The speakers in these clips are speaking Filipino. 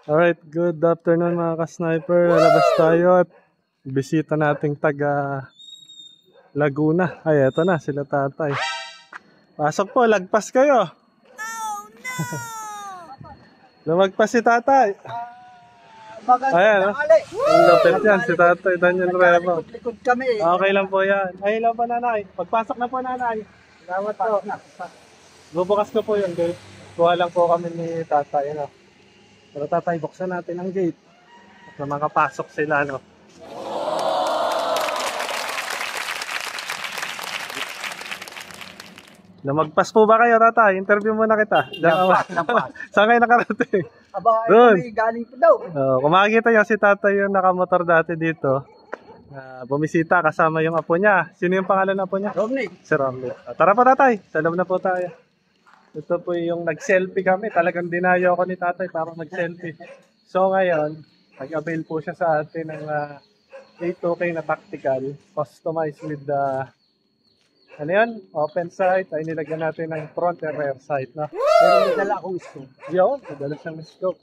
Alright, good afternoon mga ka-sniper. Lalabas tayo at bisita nating taga Laguna. Ay, eto na, sila tatay. Pasok po, lagpas kayo. Lumagpas si tatay. Ayan, oh. Ang lapit yan, si tatay Daniel Remo. Likod kami. Okay lang po yan. Ay, lang po nanay. Pagpasok na po nanay. Salamat po. Bubukas ko po yung gate. Kuha lang po kami ni tatay. Ano. Pero tatay, buksan natin ang gate. At na makapasok sila. No? Lumagpas po ba kayo, tatay? Interview muna kita. Lampas. Saan kayo nakarating? Aba, Doon. may galing po daw. Kung makikita nyo si tatay yung nakamotor dati dito, bumisita kasama yung apo niya. Sino yung pangalan ng apo niya? Romney. Si Romney. Tara po tatay, sa loob na po tayo. Ito po yung nag-selfie kami. Talagang dinayo ako ni tatay para mag-selfie. So ngayon, nag-avail po siya sa atin ng 8OK na tactical, customized with the ano yan? Open sight. Ay nilagyan natin ng front and rear sight. No? Pero may dala akong scoop. Yun, madalas siyang scope.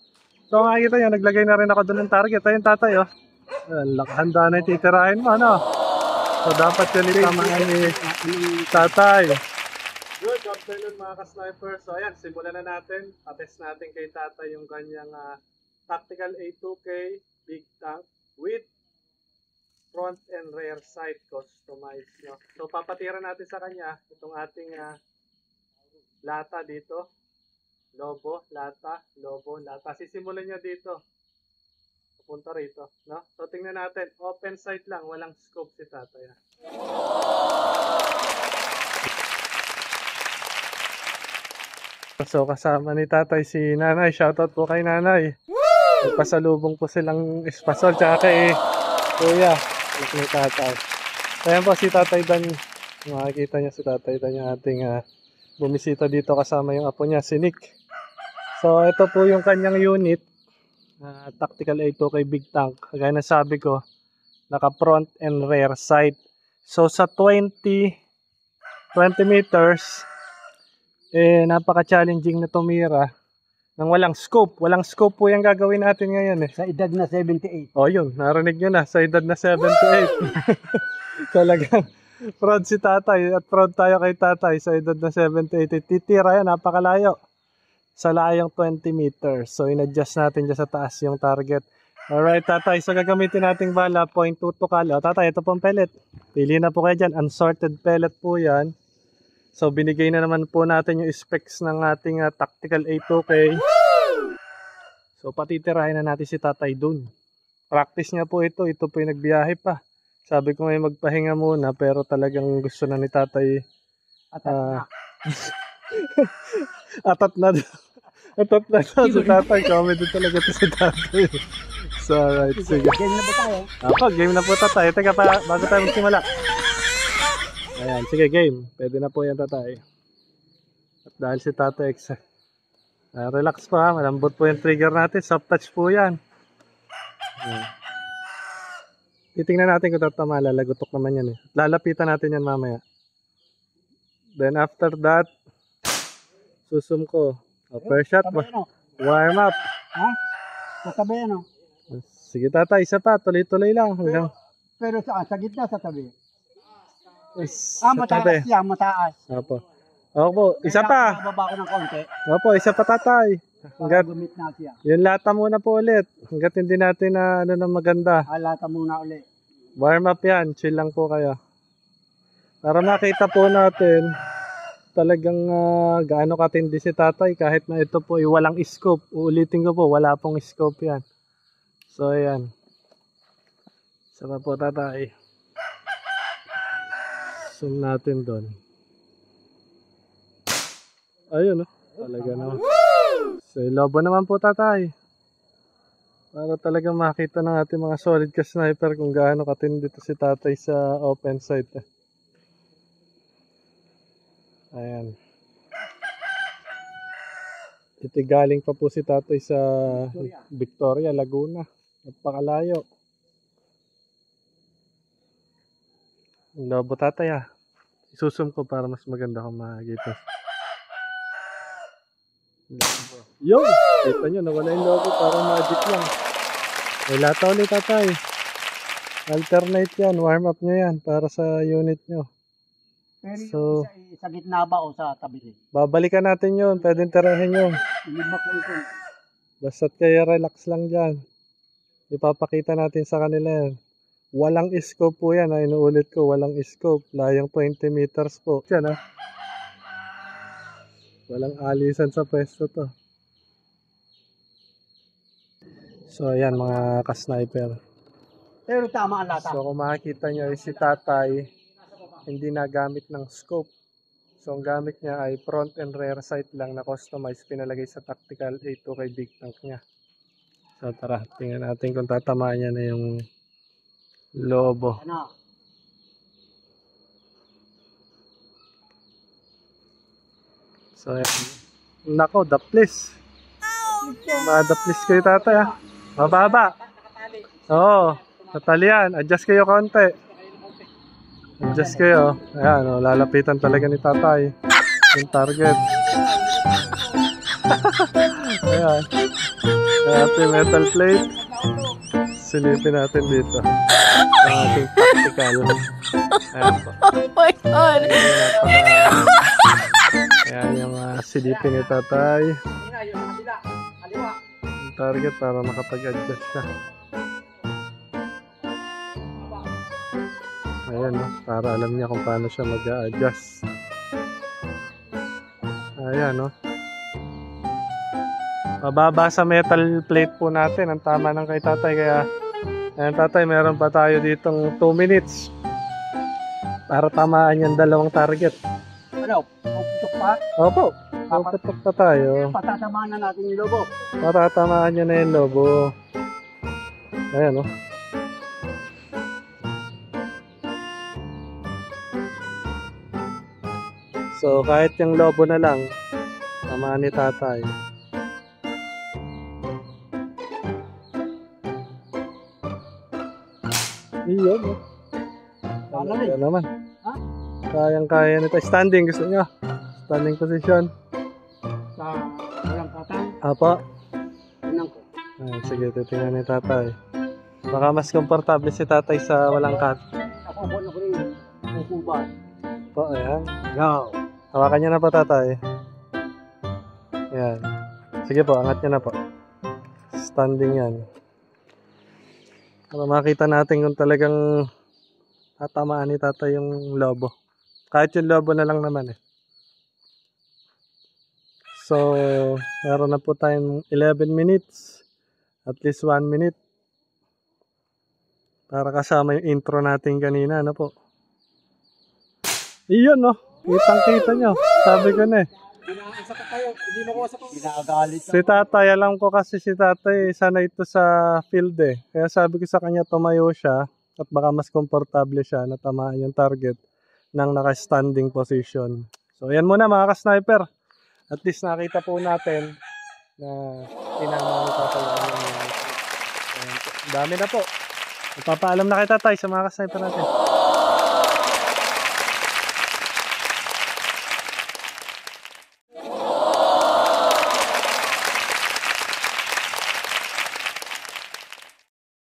So makikita nyo, naglagay na rin ako doon ng target. Ayun tatay, oh. Handa na yung titirahin mo, ano? So dapat yun itamaan ni tatay. Good afternoon mga ka-sniper. So ayan, simulan na natin. Patest natin kay tatay yung kanyang tactical A2K big tank with front and rear sight customized. No? So papatira natin sa kanya itong ating lata dito. Lobo, lata, lobo, lata. Sisimulan niya dito. Pupunta rito. No? So tingnan natin. Open sight lang. Walang scope si tatay. So kasama ni tatay si nanay. Shoutout po kay nanay. Pasalubong po silang espasol. Tsaka kay kuya. Ni tatay. Ayan po si tatay Dan. Makikita niya si tatay Dan yung ating bumisita dito kasama yung apo niya, si Nick. So ito po yung kanyang unit. Tactical A2K big tank. Kagaya na sabi ko, naka front and rear sight. So sa 20 meters, napaka-challenging na tumira ng walang scope. Walang scope po yung gagawin natin ngayon eh. Sa edad na 78. Oh yun, narinig nyo na, sa edad na 78. Talagang proud si tatay at proud tayo kay tatay sa edad na 78. Titira yan, napakalayo. Sa layong 20 meters. So in-adjust natin dyan sa taas yung target. Alright tatay, so gagamitin nating bala, .22 kalo. Tatay, ito pong pellet. Pili na po kayo dyan, unsorted pellet po yan. So binigay na naman po natin yung specs ng ating tactical A2K. So patitirahin na natin si tatay dun. Practice niya po ito po yung nagbiyahe pa. Sabi ko ngayon magpahinga muna pero talagang gusto na ni tatay. Atat na daw si tatay. Comedy talaga ito si tatay. So alright, sige. Game na ba tayo? Game na po tatay. Teka pa, bago tayo magsimula. Ayan, sige game. Pwede na po yan tatay. At dahil si tatay relax pa, malambot po yung trigger natin. Soft touch po yan. Ayan. Titingnan natin kung tatama. Lalagutok naman yan eh. Lalapitan natin yan mamaya. Then after that, susum ko. First shot. Warm up. Ha? Sa tabi ano? Sige tatay, isa pa. Tuloy-tuloy lang. Pero saan? Sa gitna, sa tabi. Mataas yan, mataas. Opo. Opo, isa pa. Bababa ko ng konti. Opo, isa pa tatay. Hanggat, Gumit na siya. yung lata muna po ulit. Hanggat hindi natin na maganda. Alata muna uli. Warm up yan. Chill lang po kayo. Para makita po natin talagang gaano katindi si tatay kahit na ito po ay walang scope. Uulitin ko po, wala pong scope yan. So ayan. Isa pa po tatay. Zoom natin doon. Ayun, talaga naman. So, lobo naman po tatay. Para talagang makita ng ating mga solid ka sniper kung gaano katindi dito si tatay sa open sight. Ayan. Galing pa po si tatay sa Victoria, Laguna. Napakalayo. Lobo tatay Isusum ko para mas maganda kung makikita. Yo! Kita nyo, nawala yung logo. Parang magic lang. May lata ulit tatay. Alternate yan. Warm up nyo yan para sa unit nyo. Pero So, yung isa, sa gitna ba o sa tabi rin? babalikan natin yun. Pwedeng tirahin yun. Hindi ba kung ito? Basta't kayo relax lang dyan. Ipapakita natin sa kanila yan. Walang scope po yan. Inuulit ko, walang scope. Layang 20 meters po. Yan ha. Walang alisan sa pwesto to. So ayan mga ka-sniper. Pero tama ang lata. So kung makikita nyo si tatay, hindi nagamit ng scope. So ang gamit niya ay front and rear sight lang na customized. Pinalagay sa tactical A2 kay big tank niya. So tara, tingnan natin kung tatamaan niya na yung lobo. Ano? So ayan. Nako, daplis. Madaplis kayo tatay ha. Mababa. Oo, tatalian. Adjust kayo konti. Adjust kayo. Ayan, oh, lalapitan talaga ni tatay yung target. Ayan. Ating metal plate. Silipin natin dito. Ang ating tactical. Ayan po. Oh my God! Ayan yung silipin ni tatay. Yung target para makapag-adjust siya. Ayan, no? Para alam niya kung paano siya mag-a-adjust. Ayan, no? Mababa sa metal plate po natin. Ang tama ng kay tatay. Kaya, ayan tatay, meron pa tayo ditong 2 minutes. Para tamaan yung dalawang target. Ano? Puputok pa? Opo, papatok pa tayo. Patatamaan na natin yung lobo. Para tamaan nyo na yung lobo. Ayan, no? So, kahit yung lobo na lang, tamaan ni tatay. Iyon, no? Talaga naman. Ha? Kayang-kaya nito. Standing, gusto nyo? Standing position. Sa walang katang. Apo. Unang ko. Ayan, sige, titingnan ni tatay. Baka mas komportable si tatay sa walang cut. Ako ko na ko rin. Kukuban. Po, ayan. Go. Hawakan niyo na po tatay. Ayan. Sige po, angat niyo na po. Standing yan. Para makita natin kung talagang tatamaan ni tatay yung lobo. Kahit yung lobo na lang naman eh. So, meron na po tayong 11 minutes. At least 1 minute. Para kasama yung intro natin kanina, ano po. Iyon, no? Kitang-kita nyo. Sabi ko na eh. Ginagalit. Si tatay, alam ko kasi si tatay, sanay ito sa field eh. Kaya sabi ko sa kanya, tumayo siya at baka mas komportable siya na tamaan yung target ng naka-standing position. So, yan muna mga ka-sniper. At least nakita po natin na tinama ni tatay. Dami na po. Ipapaalam na kay tatay sa mga ka-sniper natin.